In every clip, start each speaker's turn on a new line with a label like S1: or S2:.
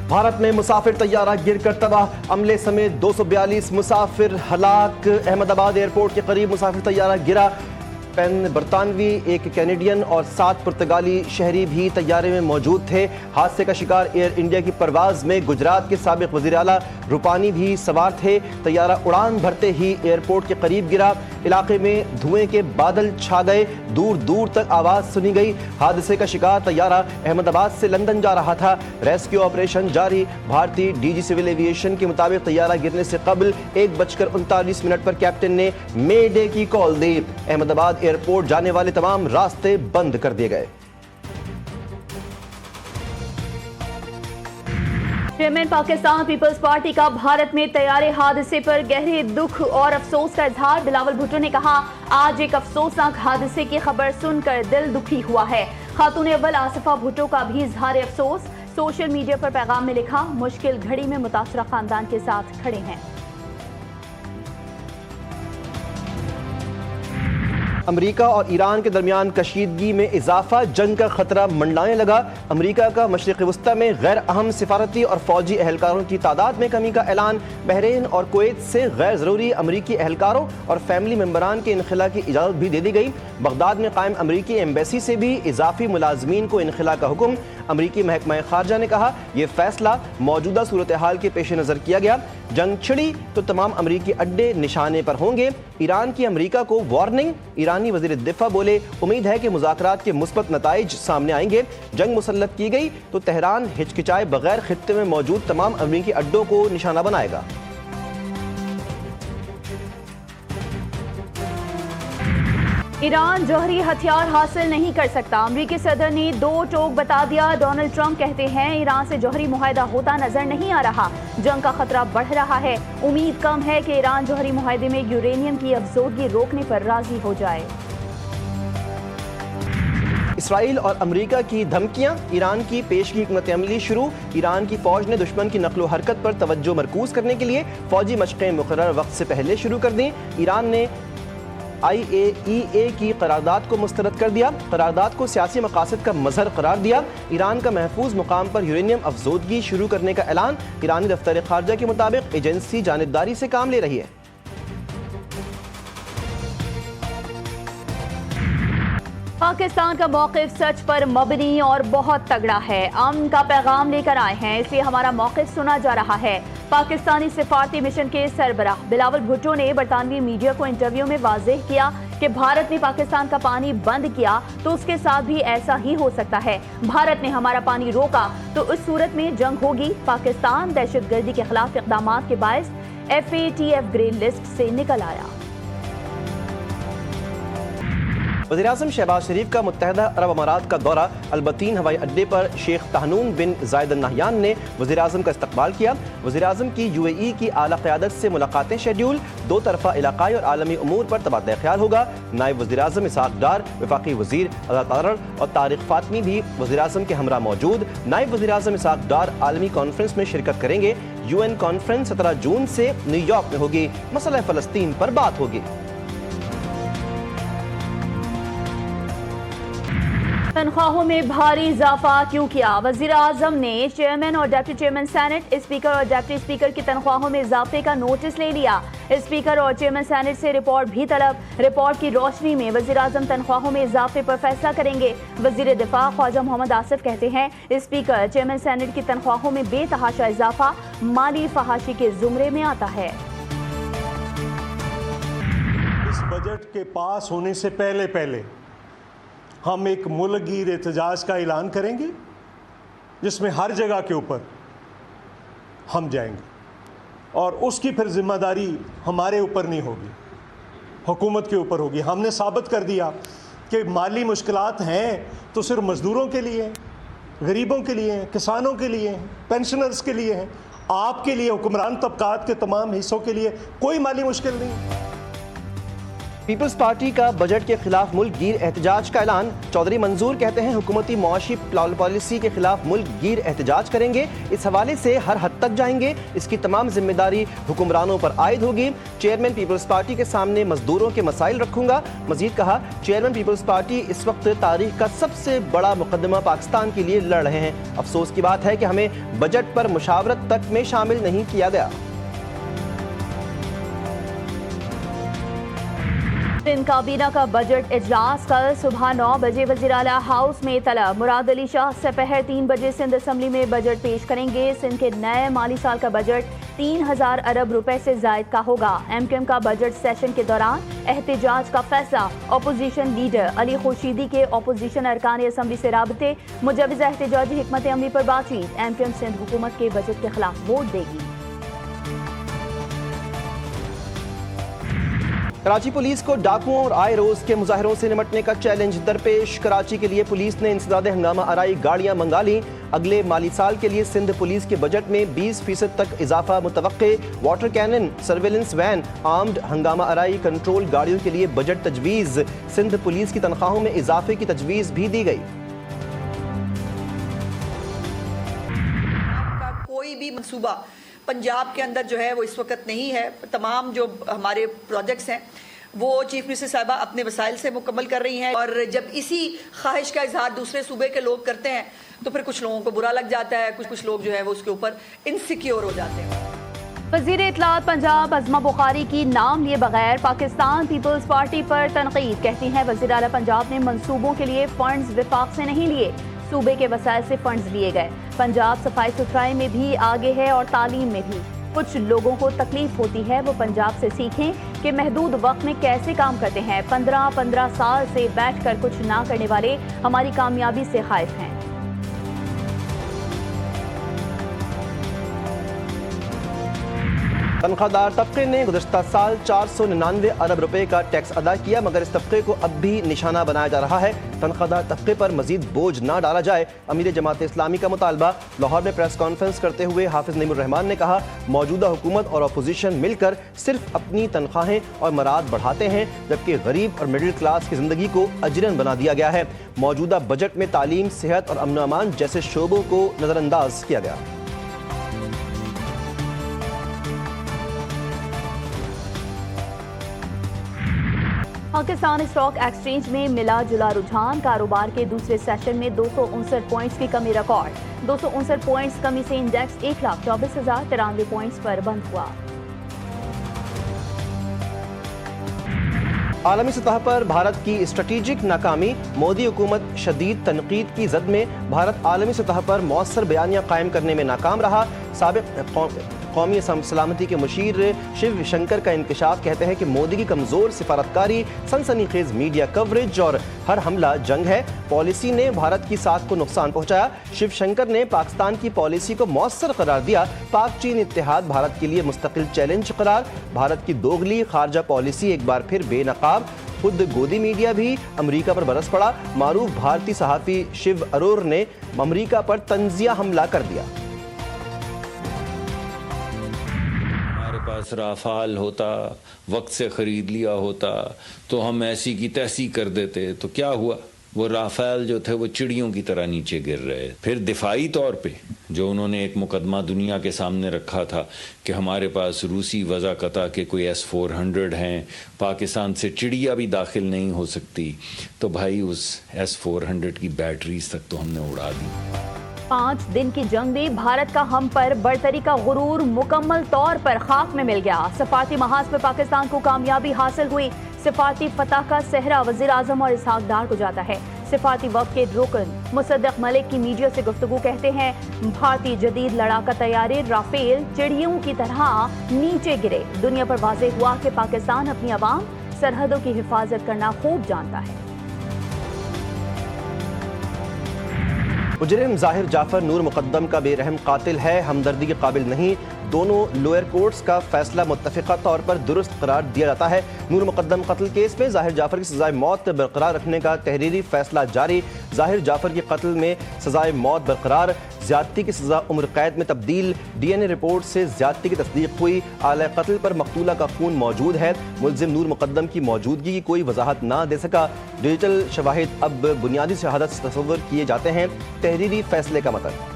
S1: भारत में मुसाफिर तैयारा गिरकर तबाह, अमले समेत 242 मुसाफिर हलाक। अहमदाबाद एयरपोर्ट के करीब मुसाफिर तैयारा गिरा। बरतानवी, एक कैनेडियन और 7 पुर्तगाली शहरी भी तैयारे में मौजूद थे। हादसे का शिकार एयर इंडिया की परवाज में गुजरात के साबिक वज़ीर आला रूपानी भी सवार थे। तैयारा उड़ान भरते ही एयरपोर्ट के करीब गिरा। इलाके में धुएं के बादल छा गए, दूर दूर तक आवाज सुनी गई। हादसे का शिकार तैयारा अहमदाबाद से लंदन जा रहा था। रेस्क्यू ऑपरेशन जारी। भारतीय डीजी सिविल एविएशन के मुताबिक तैयारा गिरने से कबल 1:39 पर कैप्टन ने मे डे की कॉल दी। अहमदाबाद एयरपोर्ट जाने वाले तमाम रास्ते बंद कर दिए गए।
S2: चेयरमैन पाकिस्तान पीपल्स पार्टी का भारत में तैयारे हादसे पर गहरे दुख और अफसोस का इजहार। बिलावल भुट्टो ने कहा, आज एक अफसोसनाक हादसे की खबर सुनकर दिल दुखी हुआ है। खातून अव्वल आसिफा भुट्टो का भी इजहार अफसोस। सोशल मीडिया पर पैगाम में लिखा, मुश्किल घड़ी में मुतासरा खानदान के साथ खड़े हैं।
S1: अमेरिका और ईरान के दरमियान कशीदगी में इजाफा, जंग का खतरा मंडलाने लगा। अमेरिका का मशरिक़ वस्ता में गैर अहम सिफारती और फौजी एहलकारों की तादाद में कमी का ऐलान। बहरीन और कुवैत से गैर ज़रूरी अमेरिकी एहलकारों और फैमिली मेम्बरान के इनखला की इजाज़त भी दे दी गई। बगदाद में कायम अमेरिकी एम्बेसी से भी इजाफी मुलाजमीन को इनखला का हुक्म। अमेरिकी महकमा खारजा ने कहा, यह फैसला मौजूदा सूरत हाल के पेश नज़र किया गया। जंग छिड़ी तो तमाम अमेरिकी अड्डे निशाने पर होंगे। ईरान की अमेरिका को वार्निंग। ईरानी वज़ीर दिफा बोले, उम्मीद है कि मुज़ाकरात के मुस्बत नताइज सामने आएंगे। जंग मुसल्लत की गई तो तेहरान हिचकिचाए बगैर खित्ते में मौजूद तमाम अमेरिकी अड्डों को निशाना बनाएगा।
S2: ईरान जौहरी हथियार हासिल नहीं कर सकता, अमेरिकी सदर ने 2 टोक बता दिया। डोनाल्ड ट्रंप कहते हैं, ईरान से जौहरी मुआहदा होता नजर नहीं आ रहा, जंग का खतरा बढ़ रहा है। उम्मीद कम है कि ईरान जौहरी मुआहदे में यूरेनियम की अफजोदगी रोकने पर राजी हो जाए।
S1: इसराइल और अमेरिका की धमकियां, ईरान की पेशगी हिकमत अमली शुरू। ईरान की फौज ने दुश्मन की नकलो हरकत पर तवज्जो मरकूज करने के लिए फौजी मशक़ें मुकर्रर वक्त से पहले शुरू कर दी। ईरान ने IAEA की करारदाद को मुस्तरद कर दिया। करारदाद को सियासी मकासद का मजहर करार दिया। ईरान का महफूज मुकाम पर यूरेनियम अफजोदगी शुरू करने का ऐलान। ईरानी दफ्तर खारजा के मुताबिक एजेंसी जानिबदारी से काम ले रही है।
S2: पाकिस्तान का मौक़िफ़ सच पर मबनी और बहुत तगड़ा है। अमन का पैगाम लेकर आए हैं, इसलिए हमारा मौक़िफ़ सुना जा रहा है। पाकिस्तानी सिफारती मिशन के सरबराह बिलावल भुट्टो ने बरतानवी मीडिया को इंटरव्यू में वाज़ेह किया कि भारत ने पाकिस्तान का पानी बंद किया तो उसके साथ भी ऐसा ही हो सकता है। भारत ने हमारा पानी रोका तो उस सूरत में जंग होगी। पाकिस्तान दहशतगर्दी के खिलाफ इक़दामात के बायस FATF ग्रे लिस्ट से निकल आया।
S1: वज़ीर-ए-आज़म शहबाज शरीफ का मुत्तहदा अरब अमारात का दौरा। अलबतीन हवाई अड्डे पर शेख तहनून बिन जायद अल नहयान ने वज़ीर-ए-आज़म का इस्तकबाल किया। वज़ीर-ए-आज़म की UAE की आला क़यादत से मुलाकातें शेड्यूल। 2 तरफ़ा इलाक़ाई और आलमी उमूर पर तबादला ख्याल होगा। नायब वज़ीर-ए-आज़म इसहाक़ डार, वफ़ाक़ी वज़ीर अज़ातार और तारिक फ़ातमी भी वज़ीर-ए-आज़म के हमरा मौजूद। नायब वज़ीर-ए-आज़म इसहाक़ डार आलमी कॉन्फ्रेंस में शिरकत करेंगे। UN कॉन्फ्रेंस 17 जून से न्यूयॉर्क में होगी। मसला फ़लस्तीन पर बात होगी।
S2: तनख्वाहों में भारी इजाफा क्यों किया? वज़ीर आज़म ने चेयरमैन और डिप्टी चेयरमैन सेनेट, स्पीकर और डिप्टी स्पीकर की तनख्वाहों में इजाफे का नोटिस ले लिया। स्पीकर और चेयरमैन सेनेट से रिपोर्ट भी तलब। रिपोर्ट की रोशनी में वज़ीर आज़म तनख्वाहों में इजाफे पर फैसला करेंगे। वज़ीर दिफा ख्वाजा मोहम्मद आसिफ कहते हैं, स्पीकर चेयरमैन सेनेट की तनख्वाहों में बेतहाशा इजाफा माली फहाशी के जुमरे में आता है।
S3: इस बजट के पास होने से पहले हम एक मुल्कगीर एहतजाज का ऐलान करेंगे, जिसमें हर जगह के ऊपर हम जाएंगे और उसकी फिर जिम्मेदारी हमारे ऊपर नहीं होगी, हुकूमत के ऊपर होगी। हमने साबित कर दिया कि माली मुश्किलात हैं तो सिर्फ मज़दूरों के लिए हैं, गरीबों के लिए हैं, किसानों के लिए हैं, पेंशनर्स के लिए हैं। आपके लिए, हुक्मरान तबकात के तमाम हिस्सों के लिए कोई माली मुश्किल नहीं।
S1: पीपल्स पार्टी का बजट के खिलाफ मुल्क गिर एहतजाज का ऐलान। चौधरी मंजूर कहते हैं हुकूमती मुआशी पॉलिसी के खिलाफ मुल्क गिर एहतजाज करेंगे। इस हवाले से हर हद तक जाएंगे। इसकी तमाम जिम्मेदारी हुक्मरानों पर आयद होगी। चेयरमैन पीपल्स पार्टी के सामने मजदूरों के मसाइल रखूंगा। मजीद कहा, चेयरमैन पीपल्स पार्टी इस वक्त तारीख का सबसे बड़ा मुकदमा पाकिस्तान के लिए लड़ रहे हैं। अफसोस की बात है कि हमें बजट पर मुशावरत तक में शामिल नहीं किया गया।
S2: सिंध काबीना का बजट इजलास कल सुबह 9 बजे वज़ीर आला हाउस में तलब। मुराद अली शाह सपहर 3 बजे सिंध असम्बली में बजट पेश करेंगे। सिंध के नए माली साल का बजट 3000 अरब रुपए से जायद का होगा। MQM का बजट सेशन के दौरान एहतजाज का फैसला। अपोजिशन लीडर अली खुर्शीदी के अपोजिशन अरकान असम्बली से राबते। मुजवज़ा एहतजाजी हिकमत अमली पर बातचीत। MQM सिंध हुकूमत के बजट के खिलाफ वोट देगी।
S1: कराची पुलिस को डाकुओं और आए रोज के मुजाहिरों से निपटने का चैलेंज दरपेश। कराची के लिए पुलिस ने इंसदाद हंगामा आराई गाड़ियां मंगा ली। अगले माली साल के लिए सिंध पुलिस के बजट में 20% तक इजाफा मुतवक्के। Water cannon, surveillance van, armed हंगामा आराई कंट्रोल गाड़ियों के लिए बजट तजवीज़। सिंध पुलिस की तनख्वाहों में इजाफे की तजवीज़ भी दी गई।
S4: कोई भी मंसूबा पंजाब के अंदर जो है वो इस वक्त नहीं है। तमाम जो हमारे प्रोजेक्ट्स हैं वो चीफ मिनिस्टर साहिबा अपने वसाइल से मुकम्मल कर रही हैं, और जब इसी ख्वाहिश का इजहार दूसरे सूबे के लोग करते हैं तो फिर कुछ लोगों को बुरा लग जाता है, कुछ लोग जो है वो उसके ऊपर इनसिक्योर हो जाते हैं।
S2: वज़ीर इत्तलात पंजाब अज़मा बुखारी की नाम लिए बगैर पाकिस्तान पीपल्स पार्टी पर तनकीद। कहती हैं वज़ीर आला पंजाब ने मंसूबों के लिए फंड्स विफाक से नहीं लिए, सूबे के वसाइल से फंड्स लिए गए। पंजाब सफाई सुथराई में भी आगे है और तालीम में भी। कुछ लोगों को तकलीफ होती है, वो पंजाब से सीखें कि महदूद वक्त में कैसे काम करते हैं। 15 साल से बैठकर कुछ ना करने वाले हमारी कामयाबी से खाइफ हैं।
S1: तनख्वाहदार तबके ने गुज़श्ता साल 499 अरब रुपए का टैक्स अदा किया, मगर इस तबके को अब भी निशाना बनाया जा रहा है। तनख्वाहदार तबके पर मजीद बोझ ना डाला जाए, अमीर जमात इस्लामी का मुतालबा। लाहौर में प्रेस कॉन्फ्रेंस करते हुए हाफिज नईमुर रहमान ने कहा, मौजूदा हुकूमत और अपोजिशन मिलकर सिर्फ अपनी तनख्वाहें और मराद बढ़ाते हैं, जबकि गरीब और मिडिल क्लास की जिंदगी को अजरन बना दिया गया है। मौजूदा बजट में तालीम, सेहत और अमन अमान जैसे शोबों को नज़रअंदाज किया गया।
S2: पाकिस्तान स्टॉक एक्सचेंज में मिला जुला रुझान। कारोबार के दूसरे सेशन में 259 पॉइंट्स की कमी रिकॉर्ड। 259 पॉइंट्स कमी से इंडेक्स 1,24,093 पॉइंट्स पर बंद हुआ।
S1: आलमी सतह पर भारत की स्ट्रेटेजिक नाकामी। मोदी हुकूमत शदीद तनकीद की जद में भारत आलमी सतह पर मौसर बयानियां कायम करने में नाकाम रहा। साबिक कौमी सलामती के मुशीर शिव शंकर का इंकशाफ कहते हैं कि मोदी की कमज़ोर सिफारतकारी, सनसनीखेज मीडिया कवरेज और हर हमला जंग है। पॉलिसी ने भारत की साख को नुकसान पहुंचाया। शिव शंकर ने पाकिस्तान की पॉलिसी को मौसर करार दिया। पाक चीन इत्तेहाद भारत के लिए मुस्तकिल चैलेंज करार। भारत की दोगली खारजा पॉलिसी एक बार फिर बेनकाब। खुद गोदी मीडिया भी अमरीका पर बरस पड़ा। मारूफ भारतीय सहाफ़ी शिव अरोर ने अमरीका पर तंजिया हमला कर दिया।
S5: पास राफाल होता, वक्त से ख़रीद लिया होता तो हम ऐसी की तैसी कर देते। तो क्या हुआ, वो राफेल जो थे वो चिड़ियों की तरह नीचे गिर रहे। फिर दिफाई तौर पे जो उन्होंने एक मुकदमा दुनिया के सामने रखा था कि हमारे पास रूसी वज़ाक़ता के कोई S-400 हैं, पाकिस्तान से चिड़िया भी दाखिल नहीं हो सकती, तो भाई उस S-400 की बैटरीज तक तो हमने उड़ा दी।
S2: 5 दिन की जंग में भारत का हम पर बरतरी का गुरूर मुकम्मल तौर पर खाक में मिल गया। सफारती महाज पर पाकिस्तान को कामयाबी हासिल हुई। सफारती फतह का सेहरा वज़ीर आज़म और इसहाक डार को जाता है। सफारती वक्त के रुकन मुसद्दक मलिक की मीडिया से गुफ्तगू कहते हैं, भारतीय जदीद लड़ाका तैयारी राफेल चिड़ियों की तरह नीचे गिरे। दुनिया पर वाज़ेह हुआ कि पाकिस्तान अपनी अवाम सरहदों की हिफाजत करना खूब जानता है।
S1: मुजरिम जाहिर जाफर नूर मुकद्दम का बेरहम कातिल है, हमदर्दी के काबिल नहीं। दोनों लोअर कोर्ट्स का फैसला मुत्तफ़िक़ा तौर पर दुरुस्त करार दिया जाता है। नूर मुकद्दम कत्ल केस में जाहिर जाफर की सजाए मौत बरकरार रखने का तहरीरी फैसला जारी। जाहिर जाफर के कत्ल में सजाए मौत बरकरार, ज्यादती की सजा उम्र कैद में तब्दील। DNA रिपोर्ट से ज्यादती की तस्दीक हुई। आला कत्ल पर मकतूला का खून मौजूद है। मुलजिम नूर मुकद्दम की मौजूदगी की कोई वजाहत ना दे सका। डिजिटल शवाहिद अब बुनियादी शहादत से तस्वर किए जाते हैं। तहरीरी फैसले का मतलब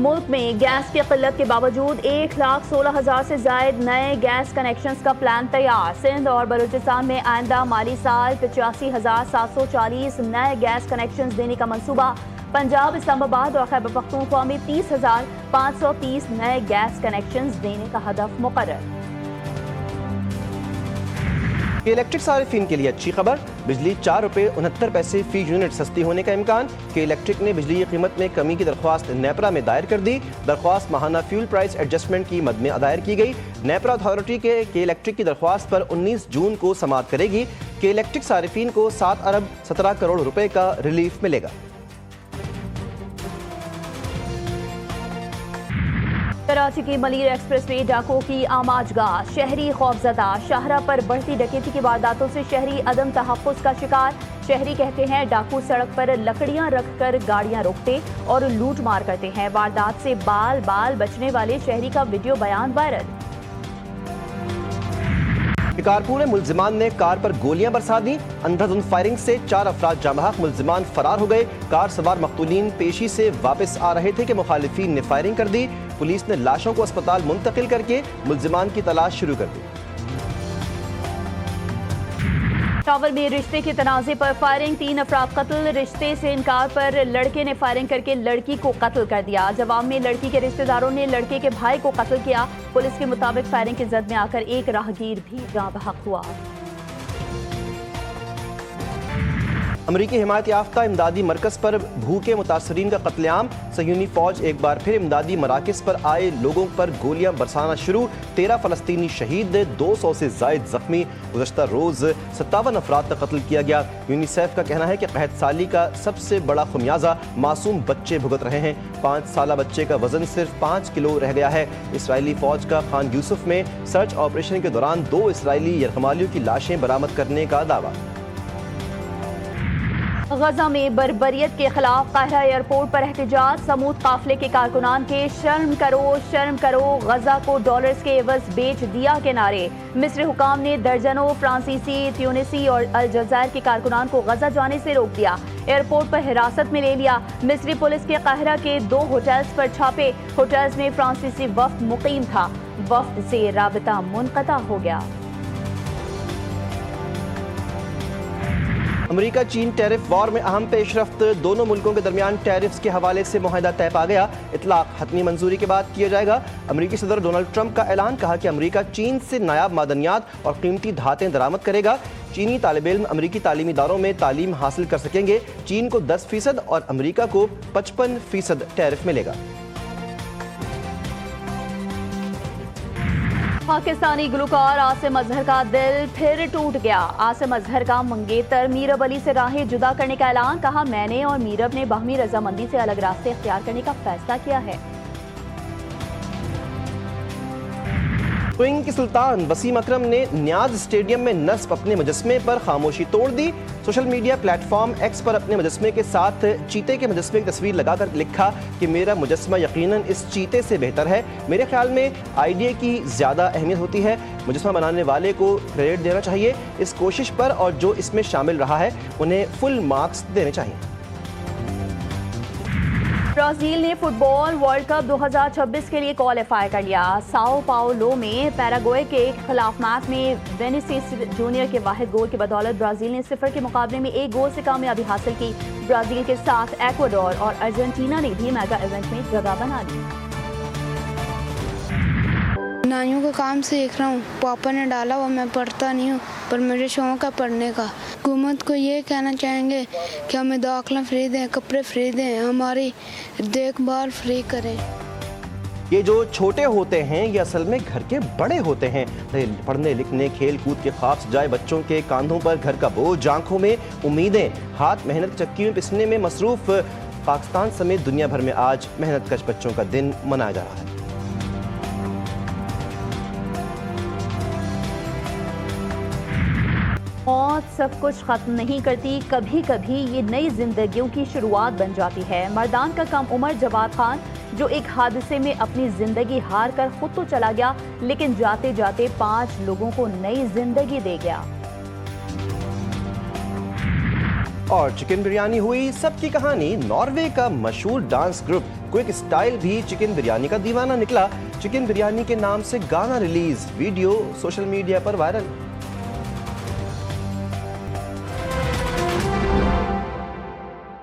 S2: मुल्क में गैस की किल्लत के बावजूद 1,16,000 से जायद नए गैस कनेक्शंस का प्लान तैयार। सिंध और बलूचिस्तान में आइंदा माली साल 85,740 नए गैस कनेक्शंस देने का मंसूबा। पंजाब, इस्लामाबाद और खैबर पख्तूनख्वा में 30,530 नए गैस कनेक्शंस देने का हदफ मुकर्रर।
S1: इलेक्ट्रिक सारिफिन के लिए अच्छी खबर, बिजली 4 रुपये 69 पैसे फी यूनिट सस्ती होने का इम्कान। के इलेक्ट्रिक ने बिजली की कीमत में कमी की दरख्वास्त नेपरा में दायर कर दी। दरख्वास्त माहाना फ्यूल प्राइस एडजस्टमेंट की मद में दायर की गई। नेपरा अथॉरिटी के इलेक्ट्रिक की दरख्वास्त पर 19 जून को समाअत करेगी। के इलेक्ट्रिक सारिफिन को 7 अरब 17 करोड़ रुपए का रिलीफ मिलेगा।
S2: कराची की मलीर एक्सप्रेस वे डाकों की आमाजगाह, शहरी खौफजदा। शाहरा पर बढ़ती डकैती की वारदातों से शहरी अदम तहफ़्फ़ुज़ का शिकार। शहरी कहते हैं डाकू सड़क पर लकड़ियां रखकर गाड़ियां रोकते और लूट मार करते हैं। वारदात से बाल बाल बचने वाले शहरी का वीडियो बयान वायरल।
S1: शिकारपुर में मुलजिमान ने कार पर गोलियां बरसा दी। अंधाधुंध फायरिंग से 4 अफराद जामहक, मुलजिमान फरार हो गए। कार सवार मकतूलीन पेशी से वापस आ रहे थे कि मुखालिफिन ने फायरिंग कर दी। पुलिस ने लाशों को अस्पताल मुंतकिल करके मुलजिमान की तलाश शुरू कर दी।
S2: पेशावर में रिश्ते के तनाज़े पर फायरिंग, 3 अफराद कत्ल। रिश्ते से इनकार पर लड़के ने फायरिंग करके लड़की को कत्ल कर दिया। जवाब में लड़की के रिश्तेदारों ने लड़के के भाई को कत्ल किया। पुलिस के मुताबिक फायरिंग की जद में आकर एक राहगीर भी जाँ बहक हुआ।
S1: अमरीकी हिमायत याफ्ता इमदादी मरकज पर भूखे मुतासरीन का कत्लेआम। सयूनी फौज एक बार फिर इमदादी मराकज पर आए लोगों पर गोलियां बरसाना शुरू। 13 फलस्तीनी शहीद, 200 से जायद जख्मी। गुज़श्ता रोज 57 अफराद का कत्ल किया गया। यूनिसेफ का कहना है कि कहत साली का सबसे बड़ा खुमियाजा मासूम बच्चे भुगत रहे हैं। 5 साला बच्चे का वजन सिर्फ 5 किलो रह गया है। इसराइली फौज का खान यूसुफ में सर्च ऑपरेशन के दौरान 2 इसराइली यरगमालियों की लाशें बरामद करने का दावा।
S2: गजा में बर्बरियत के खिलाफ काहिरा एयरपोर्ट पर एहतजाज। समूद काफिले के कारकुनान के शर्म करो, गजा को डॉलर्स के एवज बेच दिया के नारे। मिस्र हुकाम ने दर्जनों फ्रांसीसी, ट्यूनिसी और अलजायर के कारकुनान को गजा जाने से रोक दिया। एयरपोर्ट पर हिरासत में ले लिया। मिस्री पुलिस के काहिरा के 2 होटल्स पर छापे। होटल्स में फ्रांसीसी वफ्द मुकीम था। वफ्द से राबता मुनक़ता हो गया।
S1: अमेरिका चीन टैरिफ वॉर में अहम पेशरफ्त। दोनों मुल्कों के दरमियान टैरिफ्स के हवाले से मुआहदा तय पा गया। इतलाक हतमी मंजूरी के बाद किया जाएगा। अमेरिकी सदर डोनाल्ड ट्रंप का ऐलान, कहा कि अमेरिका चीन से नायाब मादनियात और कीमती धातें दरामद करेगा। चीनी तालिब इल्म अमेरिकी तालीमी इदारों में तालीम हासिल कर सकेंगे। चीन को 10% और अमेरिका को 55% टैरिफ मिलेगा।
S2: पाकिस्तानी गुलकार आसिम अजहर का दिल फिर टूट गया। आसिम अजहर का मंगेतर मीरब अली से राहें जुदा करने का ऐलान, कहा मैंने और मीरब ने बाहमी रजामंदी से अलग रास्ते इख्तियार करने का फैसला किया है।
S1: स्विंग के सुल्तान वसीम अकरम ने न्याज स्टेडियम में नस्ब अपने मुजस्मे पर खामोशी तोड़ दी। सोशल मीडिया प्लेटफॉर्म एक्स पर अपने मुजस्मे के साथ चीते के मुजस्मे की तस्वीर लगाकर लिखा कि मेरा मुजस्मा यकीनन इस चीते से बेहतर है। मेरे ख्याल में आइडिया की ज़्यादा अहमियत होती है। मुजस्मा बनाने वाले को क्रेडिट देना चाहिए इस कोशिश पर, और जो इसमें शामिल रहा है उन्हें फुल मार्क्स देने चाहिए।
S2: ब्राजील ने फुटबॉल वर्ल्ड कप 2026 के लिए क्वालिफाई कर लिया। साओ पाउलो में पैराग्वे के खिलाफ मैच में विनीसियस जूनियर के वाहिद गोल की बदौलत ब्राजील ने 0 के मुकाबले में 1 गोल से कामयाबी हासिल की। ब्राजील के साथ एक्वाडोर और अर्जेंटीना ने भी मेगा इवेंट में जगह बना ली।
S6: नानियों का काम सीख रहा हूँ। पापा ने डाला हुआ, मैं पढ़ता नहीं हूँ पर मुझे शौक है पढ़ने का। हुकूमत को ये कहना चाहेंगे कि हमें दाखिला फ्री दें, कपड़े फ्री दें, हमारी देखभाल फ्री करें।
S1: ये जो छोटे होते हैं ये असल में घर के बड़े होते हैं। पढ़ने लिखने खेल कूद के ख्वाब सजाए बच्चों के कांधों पर घर का बोझ, आंखों में उम्मीदें, हाथ मेहनत चक्की में पिसने में मसरूफ पाकिस्तान समेत दुनिया भर में आज मेहनतकश बच्चों का दिन मनाया जा रहा है।
S2: मौत सब कुछ खत्म नहीं करती, कभी कभी ये नई जिंदगियों की शुरुआत बन जाती है। मर्दान का कम उम्र जवाद खान जो एक हादसे में अपनी जिंदगी हार कर खुद तो चला गया, लेकिन जाते जाते 5 लोगों को नई जिंदगी दे गया।
S1: और चिकन बिरयानी हुई सबकी कहानी। नॉर्वे का मशहूर डांस ग्रुप क्विक स्टाइल भी चिकन बिरयानी का दीवाना निकला। चिकन बिरयानी के नाम से गाना रिलीज, वीडियो सोशल मीडिया पर वायरल।